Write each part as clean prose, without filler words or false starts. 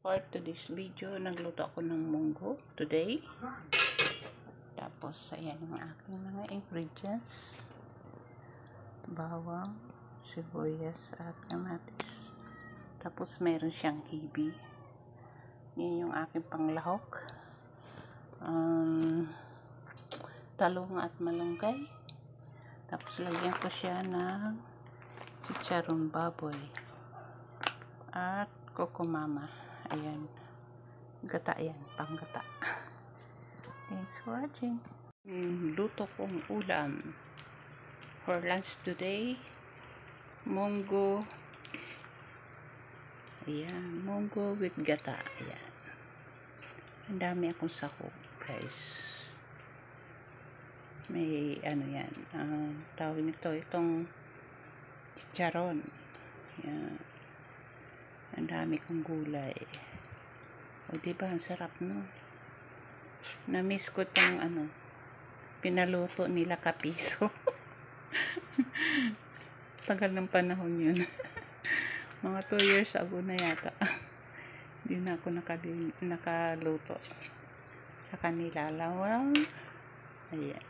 For today's video, nagluto ako ng munggo today. Tapos, ayan ang aking mga ingredients. Bawang, sibuyas, at kamatis. Tapos, meron siyang kibi. Yan yung aking panglahok. Talong at malunggay. Tapos, lagyan ko siya ng chicharon baboy. At kokomama. Ayan. Gata yan. Panggata. Thanks for watching. Luto kong ulam. For lunch today, munggo. Ayan. Munggo with gata. Ayan. Ang dami akong sahog, guys. May ano yan. Tawag nito. Itong chicharon. Ayan. Ang dami kong gulay. O diba, ang sarap, no? Na-miss ko tong pinaluto nila kapiso. Tagal ng panahon yun. Mga 2 years ago na yata. Hindi na ako nakaluto sa kanila. Lawang. Ayan.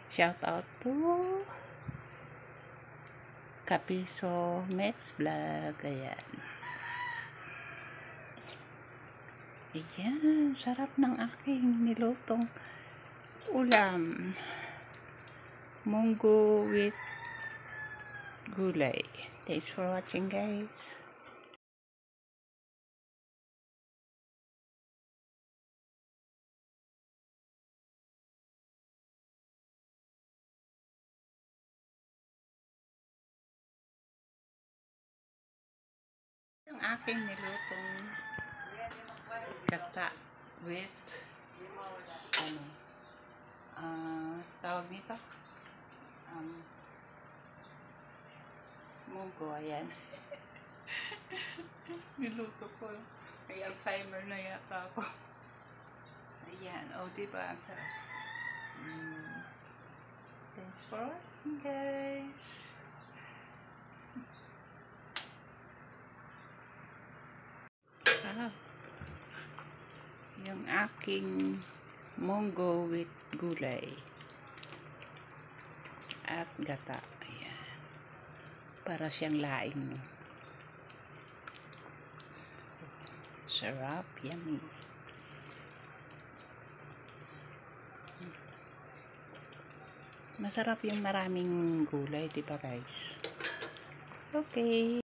Shout out to Kapiso Mex Vlog. Ayan. Ayan. Sarap ng aking nilutong ulam. Munggo with gulay. Thanks for watching, guys. Ang aking nilutong gata with tawag nito munggo. Ayan. Niluto ko. May Alzheimer na yata ako. Ayan. O, diba? Ang sarap. Thanks for watching, guys. Yung aking munggo with gulay at gata. Ayan. Para siyang laing. Sarap. Yummy. Masarap yung maraming gulay, diba, guys? Okay.